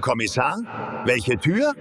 Kommissar? Welche Tür?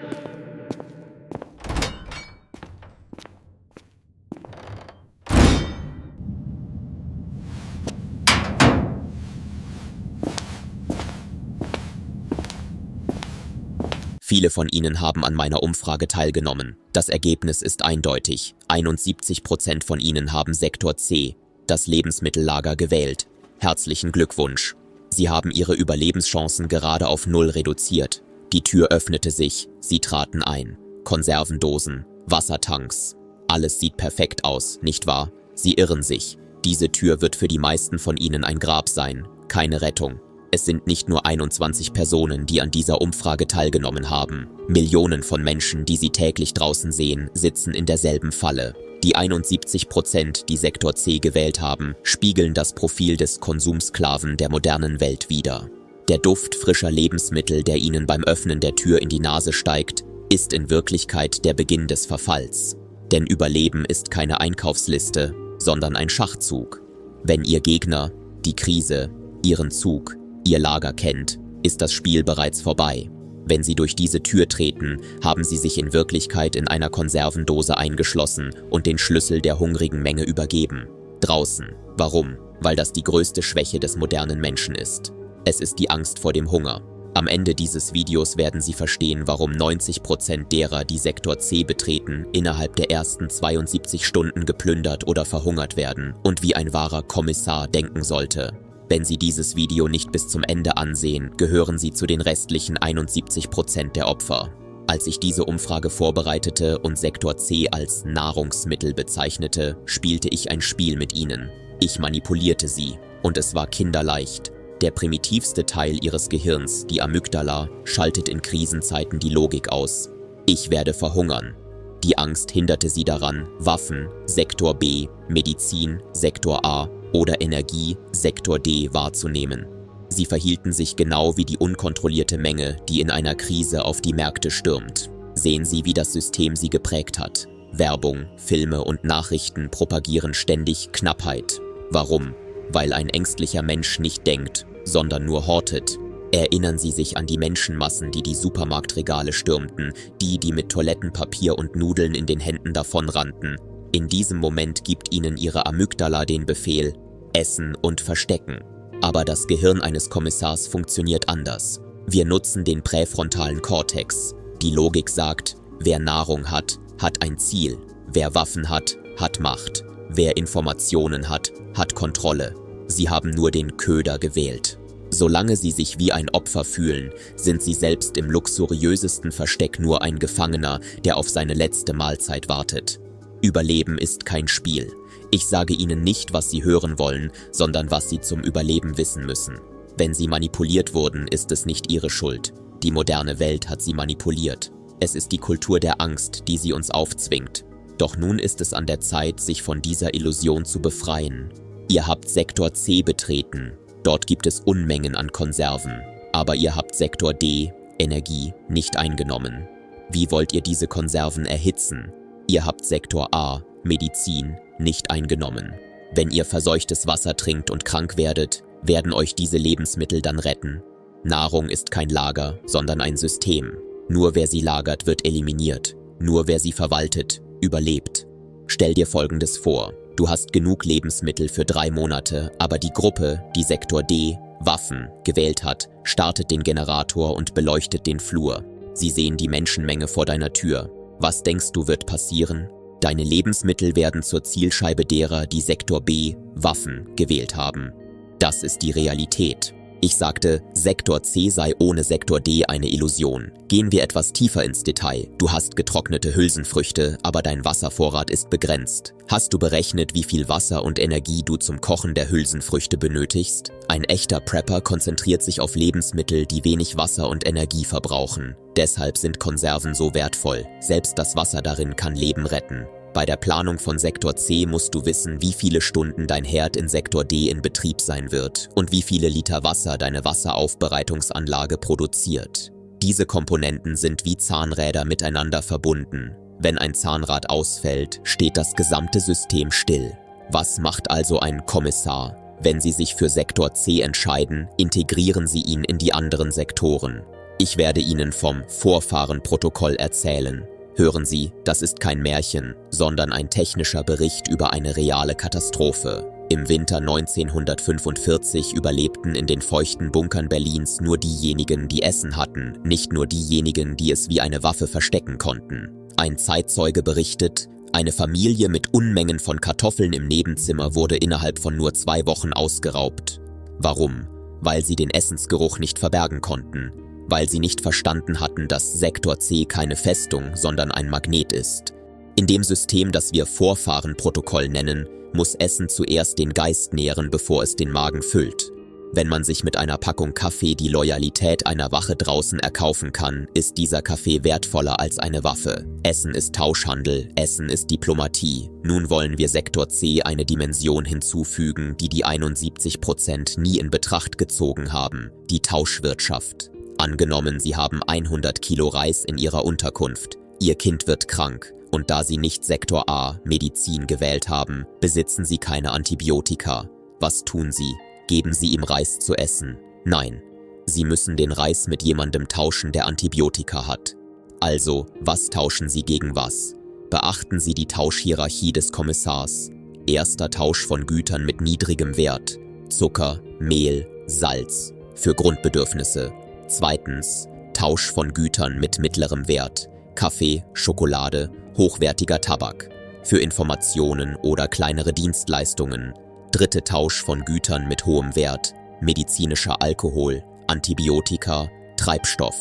Viele von Ihnen haben an meiner Umfrage teilgenommen. Das Ergebnis ist eindeutig. 71% von Ihnen haben Sektor C, das Lebensmittellager, gewählt. Herzlichen Glückwunsch. Sie haben Ihre Überlebenschancen gerade auf 0 reduziert. Die Tür öffnete sich, Sie traten ein. Konservendosen, Wassertanks. Alles sieht perfekt aus, nicht wahr? Sie irren sich. Diese Tür wird für die meisten von Ihnen ein Grab sein, keine Rettung. Es sind nicht nur 21 Personen, die an dieser Umfrage teilgenommen haben. Millionen von Menschen, die Sie täglich draußen sehen, sitzen in derselben Falle. Die 71%, die Sektor C gewählt haben, spiegeln das Profil des Konsumsklaven der modernen Welt wider. Der Duft frischer Lebensmittel, der Ihnen beim Öffnen der Tür in die Nase steigt, ist in Wirklichkeit der Beginn des Verfalls. Denn Überleben ist keine Einkaufsliste, sondern ein Schachzug. Wenn Ihr Gegner, die Krise, Ihren Zug, Ihr Lager kennt, ist das Spiel bereits vorbei. Wenn Sie durch diese Tür treten, haben Sie sich in Wirklichkeit in einer Konservendose eingeschlossen und den Schlüssel der hungrigen Menge übergeben. Draußen. Warum? Weil das die größte Schwäche des modernen Menschen ist. Es ist die Angst vor dem Hunger. Am Ende dieses Videos werden Sie verstehen, warum 90% derer, die Sektor C betreten, innerhalb der ersten 72 Stunden geplündert oder verhungert werden und wie ein wahrer Kommissar denken sollte. Wenn Sie dieses Video nicht bis zum Ende ansehen, gehören Sie zu den restlichen 71% der Opfer. Als ich diese Umfrage vorbereitete und Sektor C als Nahrungsmittel bezeichnete, spielte ich ein Spiel mit Ihnen. Ich manipulierte Sie und es war kinderleicht. Der primitivste Teil Ihres Gehirns, die Amygdala, schaltet in Krisenzeiten die Logik aus. Ich werde verhungern. Die Angst hinderte Sie daran, Waffen, Sektor B, Medizin, Sektor A oder Energie, Sektor D, wahrzunehmen. Sie verhielten sich genau wie die unkontrollierte Menge, die in einer Krise auf die Märkte stürmt. Sehen Sie, wie das System Sie geprägt hat. Werbung, Filme und Nachrichten propagieren ständig Knappheit. Warum? Weil ein ängstlicher Mensch nicht denkt, sondern nur hortet. Erinnern Sie sich an die Menschenmassen, die die Supermarktregale stürmten, die mit Toilettenpapier und Nudeln in den Händen davonrannten. In diesem Moment gibt Ihnen Ihre Amygdala den Befehl: Essen und Verstecken. Aber das Gehirn eines Kommissars funktioniert anders. Wir nutzen den präfrontalen Kortex. Die Logik sagt, wer Nahrung hat, hat ein Ziel. Wer Waffen hat, hat Macht. Wer Informationen hat, hat Kontrolle. Sie haben nur den Köder gewählt. Solange Sie sich wie ein Opfer fühlen, sind Sie selbst im luxuriösesten Versteck nur ein Gefangener, der auf seine letzte Mahlzeit wartet. Überleben ist kein Spiel. Ich sage Ihnen nicht, was Sie hören wollen, sondern was Sie zum Überleben wissen müssen. Wenn Sie manipuliert wurden, ist es nicht Ihre Schuld. Die moderne Welt hat Sie manipuliert. Es ist die Kultur der Angst, die sie uns aufzwingt. Doch nun ist es an der Zeit, sich von dieser Illusion zu befreien. Ihr habt Sektor C betreten. Dort gibt es Unmengen an Konserven. Aber ihr habt Sektor D, Energie, nicht eingenommen. Wie wollt ihr diese Konserven erhitzen? Ihr habt Sektor A, Medizin, nicht eingenommen. Wenn ihr verseuchtes Wasser trinkt und krank werdet, werden euch diese Lebensmittel dann retten. Nahrung ist kein Lager, sondern ein System. Nur wer sie lagert, wird eliminiert. Nur wer sie verwaltet, überlebt. Stell dir Folgendes vor. Du hast genug Lebensmittel für 3 Monate, aber die Gruppe, die Sektor D, Waffen, gewählt hat, startet den Generator und beleuchtet den Flur. Sie sehen die Menschenmenge vor deiner Tür. Was denkst du, wird passieren? Deine Lebensmittel werden zur Zielscheibe derer, die Sektor B, Waffen, gewählt haben. Das ist die Realität. Ich sagte, Sektor C sei ohne Sektor D eine Illusion. Gehen wir etwas tiefer ins Detail. Du hast getrocknete Hülsenfrüchte, aber dein Wasservorrat ist begrenzt. Hast du berechnet, wie viel Wasser und Energie du zum Kochen der Hülsenfrüchte benötigst? Ein echter Prepper konzentriert sich auf Lebensmittel, die wenig Wasser und Energie verbrauchen. Deshalb sind Konserven so wertvoll. Selbst das Wasser darin kann Leben retten. Bei der Planung von Sektor C musst du wissen, wie viele Stunden dein Herd in Sektor D in Betrieb sein wird und wie viele Liter Wasser deine Wasseraufbereitungsanlage produziert. Diese Komponenten sind wie Zahnräder miteinander verbunden. Wenn ein Zahnrad ausfällt, steht das gesamte System still. Was macht also ein Kommissar? Wenn Sie sich für Sektor C entscheiden, integrieren Sie ihn in die anderen Sektoren. Ich werde Ihnen vom Vorfahrenprotokoll erzählen. Hören Sie, das ist kein Märchen, sondern ein technischer Bericht über eine reale Katastrophe. Im Winter 1945 überlebten in den feuchten Bunkern Berlins nur diejenigen, die Essen hatten, nicht nur diejenigen, die es wie eine Waffe verstecken konnten. Ein Zeitzeuge berichtet, eine Familie mit Unmengen von Kartoffeln im Nebenzimmer wurde innerhalb von nur 2 Wochen ausgeraubt. Warum? Weil sie den Essensgeruch nicht verbergen konnten. Weil sie nicht verstanden hatten, dass Sektor C keine Festung, sondern ein Magnet ist. In dem System, das wir Vorfahrenprotokoll nennen, muss Essen zuerst den Geist nähren, bevor es den Magen füllt. Wenn man sich mit einer Packung Kaffee die Loyalität einer Wache draußen erkaufen kann, ist dieser Kaffee wertvoller als eine Waffe. Essen ist Tauschhandel, Essen ist Diplomatie. Nun wollen wir Sektor C eine Dimension hinzufügen, die die 71% nie in Betracht gezogen haben, die Tauschwirtschaft. Angenommen, Sie haben 100 Kilo Reis in Ihrer Unterkunft. Ihr Kind wird krank und da Sie nicht Sektor A, Medizin, gewählt haben, besitzen Sie keine Antibiotika. Was tun Sie? Geben Sie ihm Reis zu essen? Nein. Sie müssen den Reis mit jemandem tauschen, der Antibiotika hat. Also, was tauschen Sie gegen was? Beachten Sie die Tauschhierarchie des Kommissars. Erster Tausch von Gütern mit niedrigem Wert. Zucker, Mehl, Salz. Für Grundbedürfnisse. Zweitens, Tausch von Gütern mit mittlerem Wert. Kaffee, Schokolade, hochwertiger Tabak. Für Informationen oder kleinere Dienstleistungen. Dritte Tausch von Gütern mit hohem Wert. Medizinischer Alkohol, Antibiotika, Treibstoff.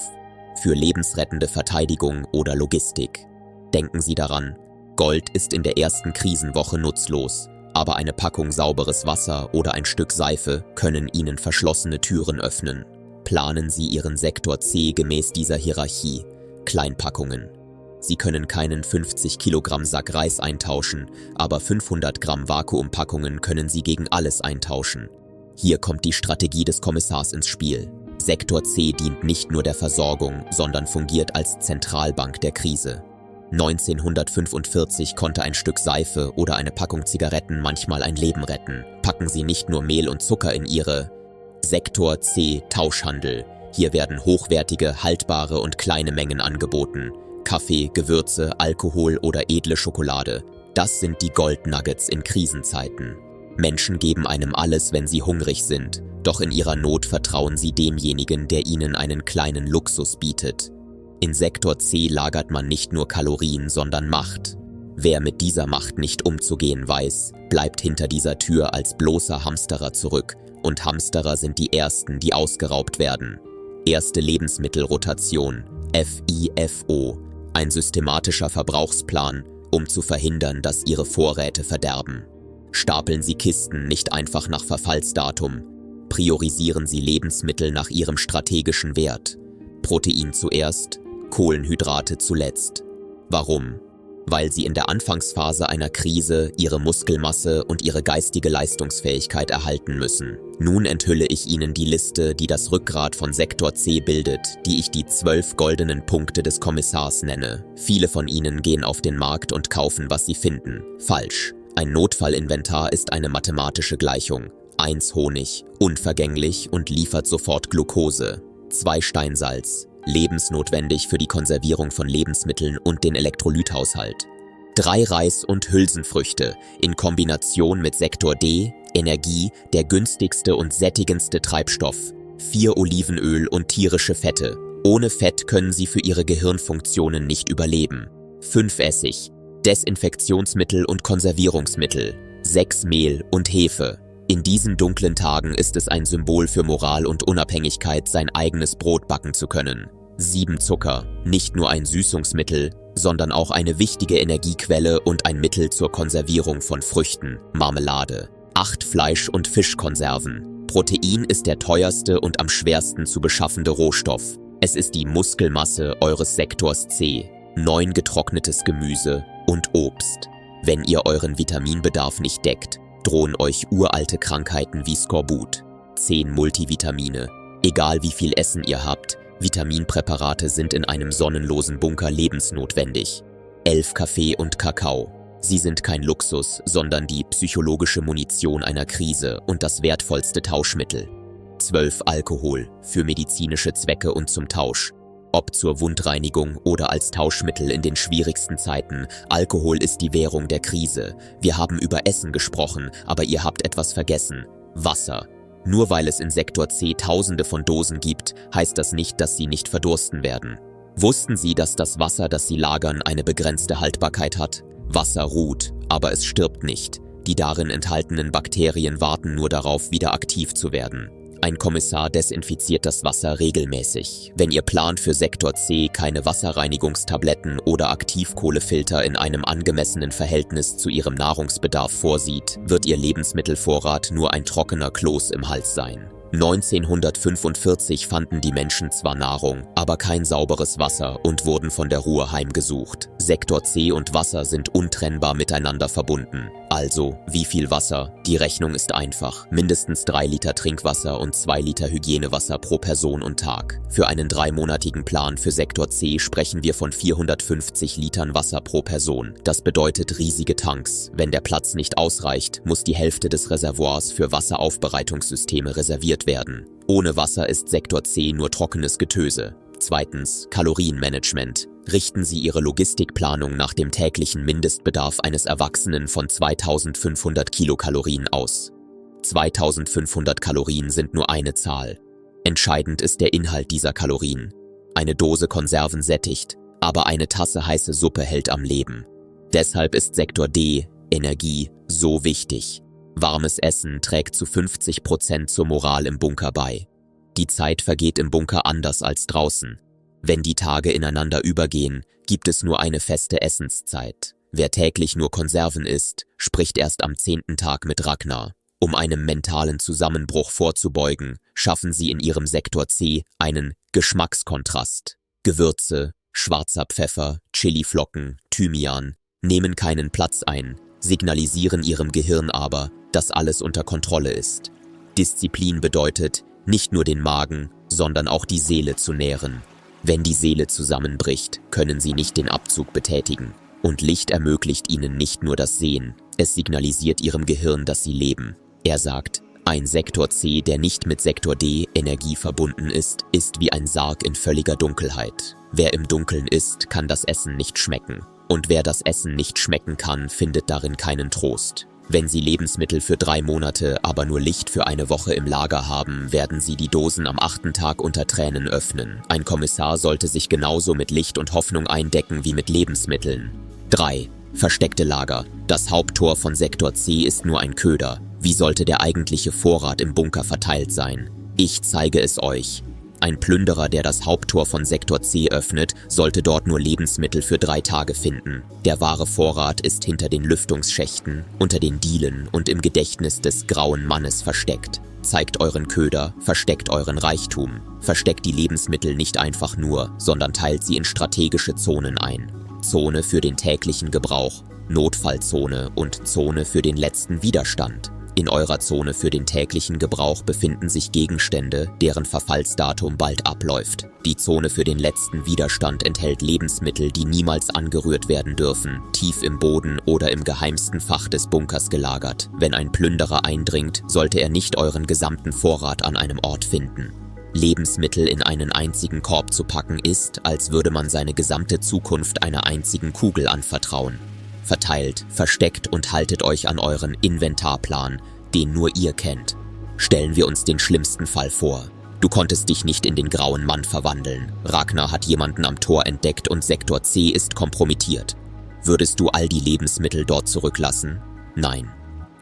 Für lebensrettende Verteidigung oder Logistik. Denken Sie daran, Gold ist in der ersten Krisenwoche nutzlos, aber eine Packung sauberes Wasser oder ein Stück Seife können Ihnen verschlossene Türen öffnen. Planen Sie Ihren Sektor C gemäß dieser Hierarchie. Kleinpackungen. Sie können keinen 50 Kilogramm Sack Reis eintauschen, aber 500 Gramm Vakuumpackungen können Sie gegen alles eintauschen. Hier kommt die Strategie des Kommissars ins Spiel. Sektor C dient nicht nur der Versorgung, sondern fungiert als Zentralbank der Krise. 1945 konnte ein Stück Seife oder eine Packung Zigaretten manchmal ein Leben retten. Packen Sie nicht nur Mehl und Zucker in Ihre Sektor C Tauschhandel. Hier werden hochwertige, haltbare und kleine Mengen angeboten. Kaffee, Gewürze, Alkohol oder edle Schokolade. Das sind die Goldnuggets in Krisenzeiten. Menschen geben einem alles, wenn sie hungrig sind. Doch in ihrer Not vertrauen sie demjenigen, der ihnen einen kleinen Luxus bietet. In Sektor C lagert man nicht nur Kalorien, sondern Macht. Wer mit dieser Macht nicht umzugehen weiß, bleibt hinter dieser Tür als bloßer Hamsterer zurück. Und Hamsterer sind die Ersten, die ausgeraubt werden. Erste Lebensmittelrotation, FIFO, ein systematischer Verbrauchsplan, um zu verhindern, dass Ihre Vorräte verderben. Stapeln Sie Kisten nicht einfach nach Verfallsdatum. Priorisieren Sie Lebensmittel nach ihrem strategischen Wert. Protein zuerst, Kohlenhydrate zuletzt. Warum? Weil Sie in der Anfangsphase einer Krise Ihre Muskelmasse und Ihre geistige Leistungsfähigkeit erhalten müssen. Nun enthülle ich Ihnen die Liste, die das Rückgrat von Sektor C bildet, die ich die 12 goldenen Punkte des Kommissars nenne. Viele von Ihnen gehen auf den Markt und kaufen, was sie finden. Falsch. Ein Notfallinventar ist eine mathematische Gleichung. 1 Honig, unvergänglich und liefert sofort Glucose. 2 Steinsalz, lebensnotwendig für die Konservierung von Lebensmitteln und den Elektrolythaushalt. 3 Reis und Hülsenfrüchte, in Kombination mit Sektor D, Energie, der günstigste und sättigendste Treibstoff. 4 Olivenöl und tierische Fette. Ohne Fett können Sie für Ihre Gehirnfunktionen nicht überleben. 5 Essig, Desinfektionsmittel und Konservierungsmittel. 6 Mehl und Hefe. In diesen dunklen Tagen ist es ein Symbol für Moral und Unabhängigkeit, sein eigenes Brot backen zu können. 7 Zucker, nicht nur ein Süßungsmittel, sondern auch eine wichtige Energiequelle und ein Mittel zur Konservierung von Früchten, Marmelade. 8 Fleisch- und Fischkonserven. Protein ist der teuerste und am schwersten zu beschaffende Rohstoff. Es ist die Muskelmasse eures Sektors C. 9 getrocknetes Gemüse und Obst. Wenn ihr euren Vitaminbedarf nicht deckt, drohen euch uralte Krankheiten wie Skorbut. 10 Multivitamine. Egal wie viel Essen ihr habt, Vitaminpräparate sind in einem sonnenlosen Bunker lebensnotwendig. 11 Kaffee und Kakao. Sie sind kein Luxus, sondern die psychologische Munition einer Krise und das wertvollste Tauschmittel. 12 Alkohol, für medizinische Zwecke und zum Tausch. Ob zur Wundreinigung oder als Tauschmittel in den schwierigsten Zeiten, Alkohol ist die Währung der Krise. Wir haben über Essen gesprochen, aber ihr habt etwas vergessen. Wasser. Nur weil es in Sektor C Tausende von Dosen gibt, heißt das nicht, dass sie nicht verdursten werden. Wussten Sie, dass das Wasser, das Sie lagern, eine begrenzte Haltbarkeit hat? Wasser ruht, aber es stirbt nicht. Die darin enthaltenen Bakterien warten nur darauf, wieder aktiv zu werden. Ein Kommissar desinfiziert das Wasser regelmäßig. Wenn Ihr Plan für Sektor C keine Wasserreinigungstabletten oder Aktivkohlefilter in einem angemessenen Verhältnis zu Ihrem Nahrungsbedarf vorsieht, wird Ihr Lebensmittelvorrat nur ein trockener Kloß im Hals sein. 1945 fanden die Menschen zwar Nahrung, aber kein sauberes Wasser und wurden von der Ruhr heimgesucht. Sektor C und Wasser sind untrennbar miteinander verbunden. Also, wie viel Wasser? Die Rechnung ist einfach. Mindestens 3 Liter Trinkwasser und 2 Liter Hygienewasser pro Person und Tag. Für einen 3-monatigen Plan für Sektor C sprechen wir von 450 Litern Wasser pro Person. Das bedeutet riesige Tanks. Wenn der Platz nicht ausreicht, muss die Hälfte des Reservoirs für Wasseraufbereitungssysteme reserviert werden. Ohne Wasser ist Sektor C nur trockenes Getöse. Zweitens, Kalorienmanagement. Richten Sie Ihre Logistikplanung nach dem täglichen Mindestbedarf eines Erwachsenen von 2500 Kilokalorien aus. 2500 Kalorien sind nur eine Zahl. Entscheidend ist der Inhalt dieser Kalorien. Eine Dose Konserven sättigt, aber eine Tasse heiße Suppe hält am Leben. Deshalb ist Sektor D, Energie, so wichtig. Warmes Essen trägt zu 50% zur Moral im Bunker bei. Die Zeit vergeht im Bunker anders als draußen. Wenn die Tage ineinander übergehen, gibt es nur eine feste Essenszeit. Wer täglich nur Konserven isst, spricht erst am 10. Tag mit Ragnar. Um einem mentalen Zusammenbruch vorzubeugen, schaffen Sie in Ihrem Sektor C einen Geschmackskontrast. Gewürze, schwarzer Pfeffer, Chiliflocken, Thymian nehmen keinen Platz ein, signalisieren Ihrem Gehirn aber, dass alles unter Kontrolle ist. Disziplin bedeutet, nicht nur den Magen, sondern auch die Seele zu nähren. Wenn die Seele zusammenbricht, können Sie nicht den Abzug betätigen. Und Licht ermöglicht Ihnen nicht nur das Sehen, es signalisiert Ihrem Gehirn, dass Sie leben. Er sagt, ein Sektor C, der nicht mit Sektor D, Energie verbunden ist wie ein Sarg in völliger Dunkelheit. Wer im Dunkeln isst, kann das Essen nicht schmecken. Und wer das Essen nicht schmecken kann, findet darin keinen Trost. Wenn Sie Lebensmittel für 3 Monate, aber nur Licht für eine Woche im Lager haben, werden Sie die Dosen am 8. Tag unter Tränen öffnen. Ein Kommissar sollte sich genauso mit Licht und Hoffnung eindecken wie mit Lebensmitteln. 3. Versteckte Lager. Das Haupttor von Sektor C ist nur ein Köder. Wie sollte der eigentliche Vorrat im Bunker verteilt sein? Ich zeige es euch. Ein Plünderer, der das Haupttor von Sektor C öffnet, sollte dort nur Lebensmittel für 3 Tage finden. Der wahre Vorrat ist hinter den Lüftungsschächten, unter den Dielen und im Gedächtnis des grauen Mannes versteckt. Zeigt euren Köder, versteckt euren Reichtum. Versteckt die Lebensmittel nicht einfach nur, sondern teilt sie in strategische Zonen ein. Zone für den täglichen Gebrauch, Notfallzone und Zone für den letzten Widerstand. In eurer Zone für den täglichen Gebrauch befinden sich Gegenstände, deren Verfallsdatum bald abläuft. Die Zone für den letzten Widerstand enthält Lebensmittel, die niemals angerührt werden dürfen, tief im Boden oder im geheimsten Fach des Bunkers gelagert. Wenn ein Plünderer eindringt, sollte er nicht euren gesamten Vorrat an einem Ort finden. Lebensmittel in einen einzigen Korb zu packen ist, als würde man seine gesamte Zukunft einer einzigen Kugel anvertrauen. Verteilt, versteckt und haltet euch an euren Inventarplan, den nur ihr kennt. Stellen wir uns den schlimmsten Fall vor. Du konntest dich nicht in den grauen Mann verwandeln. Ragnar hat jemanden am Tor entdeckt und Sektor C ist kompromittiert. Würdest du all die Lebensmittel dort zurücklassen? Nein.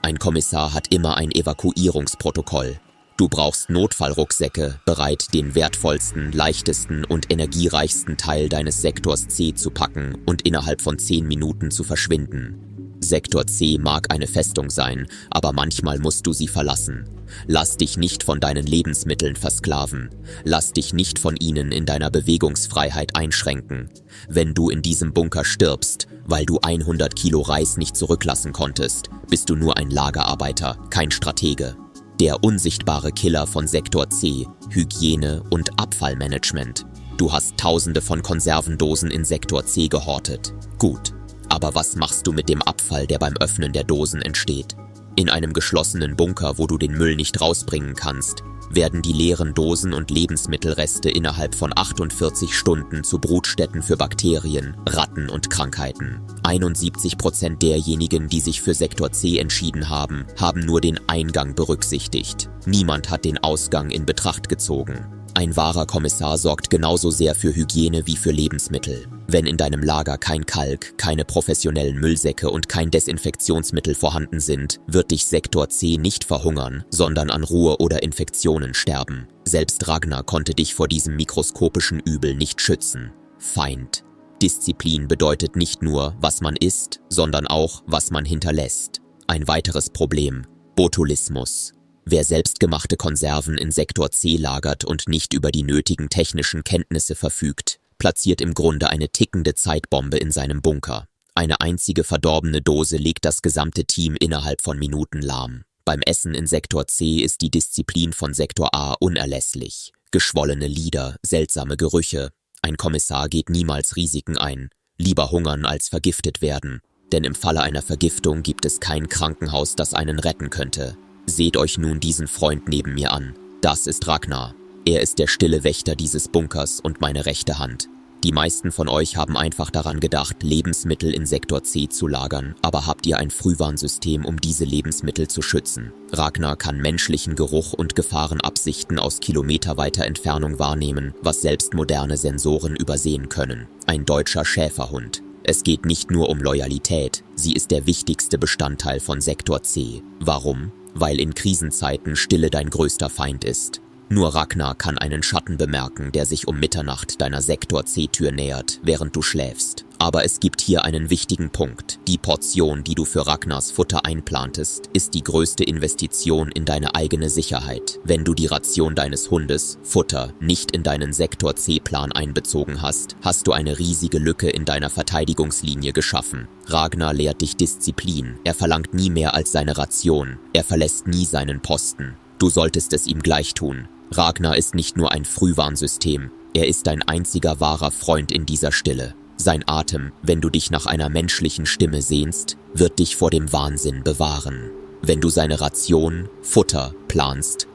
Ein Kommissar hat immer ein Evakuierungsprotokoll. Du brauchst Notfallrucksäcke, bereit, den wertvollsten, leichtesten und energiereichsten Teil deines Sektors C zu packen und innerhalb von 10 Minuten zu verschwinden. Sektor C mag eine Festung sein, aber manchmal musst du sie verlassen. Lass dich nicht von deinen Lebensmitteln versklaven. Lass dich nicht von ihnen in deiner Bewegungsfreiheit einschränken. Wenn du in diesem Bunker stirbst, weil du 100 Kilo Reis nicht zurücklassen konntest, bist du nur ein Lagerarbeiter, kein Stratege. Der unsichtbare Killer von Sektor C, Hygiene und Abfallmanagement. Du hast Tausende von Konservendosen in Sektor C gehortet. Gut, aber was machst du mit dem Abfall, der beim Öffnen der Dosen entsteht? In einem geschlossenen Bunker, wo du den Müll nicht rausbringen kannst, werden die leeren Dosen und Lebensmittelreste innerhalb von 48 Stunden zu Brutstätten für Bakterien, Ratten und Krankheiten. 71% derjenigen, die sich für Sektor C entschieden haben, haben nur den Eingang berücksichtigt. Niemand hat den Ausgang in Betracht gezogen. Ein wahrer Kommissar sorgt genauso sehr für Hygiene wie für Lebensmittel. Wenn in deinem Lager kein Kalk, keine professionellen Müllsäcke und kein Desinfektionsmittel vorhanden sind, wird dich Sektor C nicht verhungern, sondern an Ruhe oder Infektionen sterben. Selbst Ragnar konnte dich vor diesem mikroskopischen Übel nicht schützen. Feind. Disziplin bedeutet nicht nur, was man isst, sondern auch, was man hinterlässt. Ein weiteres Problem: Botulismus. Wer selbstgemachte Konserven in Sektor C lagert und nicht über die nötigen technischen Kenntnisse verfügt, platziert im Grunde eine tickende Zeitbombe in seinem Bunker. Eine einzige verdorbene Dose legt das gesamte Team innerhalb von Minuten lahm. Beim Essen in Sektor C ist die Disziplin von Sektor A unerlässlich. Geschwollene Lider, seltsame Gerüche. Ein Kommissar geht niemals Risiken ein. Lieber hungern als vergiftet werden. Denn im Falle einer Vergiftung gibt es kein Krankenhaus, das einen retten könnte. Seht euch nun diesen Freund neben mir an. Das ist Ragnar. Er ist der stille Wächter dieses Bunkers und meine rechte Hand. Die meisten von euch haben einfach daran gedacht, Lebensmittel in Sektor C zu lagern, aber habt ihr ein Frühwarnsystem, um diese Lebensmittel zu schützen? Ragnar kann menschlichen Geruch und Gefahrenabsichten aus kilometerweiter Entfernung wahrnehmen, was selbst moderne Sensoren übersehen können. Ein deutscher Schäferhund. Es geht nicht nur um Loyalität, sie ist der wichtigste Bestandteil von Sektor C. Warum? Weil in Krisenzeiten Stille dein größter Feind ist. Nur Ragnar kann einen Schatten bemerken, der sich um Mitternacht deiner Sektor C-Tür nähert, während du schläfst. Aber es gibt hier einen wichtigen Punkt. Die Portion, die du für Ragnars Futter einplantest, ist die größte Investition in deine eigene Sicherheit. Wenn du die Ration deines Hundes, Futter, nicht in deinen Sektor C-Plan einbezogen hast, hast du eine riesige Lücke in deiner Verteidigungslinie geschaffen. Ragnar lehrt dich Disziplin. Er verlangt nie mehr als seine Ration. Er verlässt nie seinen Posten. Du solltest es ihm gleich tun. Ragnar ist nicht nur ein Frühwarnsystem, er ist dein einziger wahrer Freund in dieser Stille. Sein Atem, wenn du dich nach einer menschlichen Stimme sehnst, wird dich vor dem Wahnsinn bewahren. Wenn du seine Ration, Futter, planst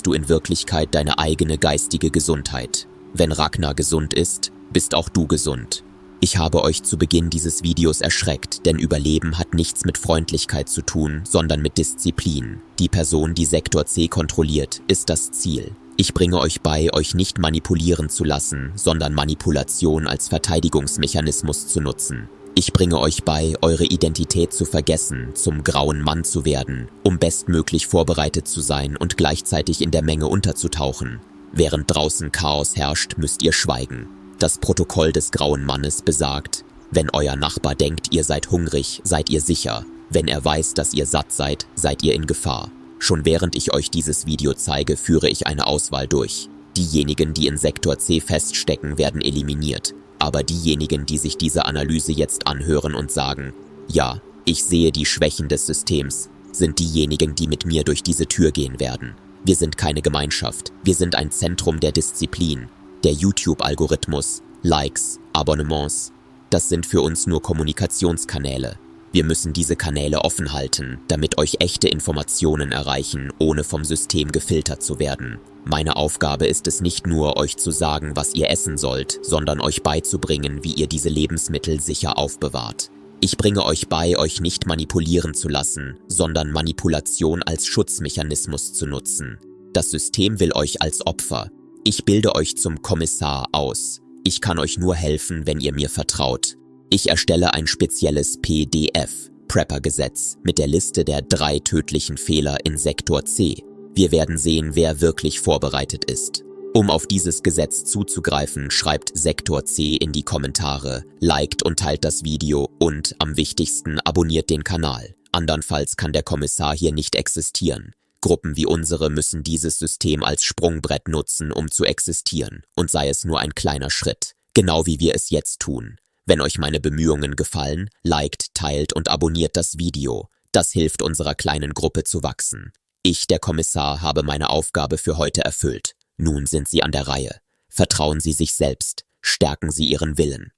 du in Wirklichkeit deine eigene geistige Gesundheit. Wenn Ragnar gesund ist, bist auch du gesund. Ich habe euch zu Beginn dieses Videos erschreckt, denn Überleben hat nichts mit Freundlichkeit zu tun, sondern mit Disziplin. Die Person, die Sektor C kontrolliert, ist das Ziel. Ich bringe euch bei, euch nicht manipulieren zu lassen, sondern Manipulation als Verteidigungsmechanismus zu nutzen. Ich bringe euch bei, eure Identität zu vergessen, zum grauen Mann zu werden, um bestmöglich vorbereitet zu sein und gleichzeitig in der Menge unterzutauchen. Während draußen Chaos herrscht, müsst ihr schweigen. Das Protokoll des grauen Mannes besagt: Wenn euer Nachbar denkt, ihr seid hungrig, seid ihr sicher. Wenn er weiß, dass ihr satt seid, seid ihr in Gefahr. Schon während ich euch dieses Video zeige, führe ich eine Auswahl durch. Diejenigen, die in Sektor C feststecken, werden eliminiert. Aber diejenigen, die sich diese Analyse jetzt anhören und sagen: Ja, ich sehe die Schwächen des Systems, sind diejenigen, die mit mir durch diese Tür gehen werden. Wir sind keine Gemeinschaft, wir sind ein Zentrum der Disziplin. Der YouTube-Algorithmus, Likes, Abonnements, das sind für uns nur Kommunikationskanäle. Wir müssen diese Kanäle offen halten, damit euch echte Informationen erreichen, ohne vom System gefiltert zu werden. Meine Aufgabe ist es nicht nur, euch zu sagen, was ihr essen sollt, sondern euch beizubringen, wie ihr diese Lebensmittel sicher aufbewahrt. Ich bringe euch bei, euch nicht manipulieren zu lassen, sondern Manipulation als Schutzmechanismus zu nutzen. Das System will euch als Opfer. Ich bilde euch zum Kommissar aus. Ich kann euch nur helfen, wenn ihr mir vertraut. Ich erstelle ein spezielles PDF, Prepper-Gesetz, mit der Liste der 3 tödlichen Fehler in Sektor C. Wir werden sehen, wer wirklich vorbereitet ist. Um auf dieses Gesetz zuzugreifen, schreibt Sektor C in die Kommentare, liked und teilt das Video und, am wichtigsten, abonniert den Kanal. Andernfalls kann der Kommissar hier nicht existieren. Gruppen wie unsere müssen dieses System als Sprungbrett nutzen, um zu existieren, und sei es nur ein kleiner Schritt, genau wie wir es jetzt tun. Wenn euch meine Bemühungen gefallen, liked, teilt und abonniert das Video. Das hilft unserer kleinen Gruppe zu wachsen. Ich, der Kommissar, habe meine Aufgabe für heute erfüllt. Nun sind Sie an der Reihe. Vertrauen Sie sich selbst, stärken Sie Ihren Willen.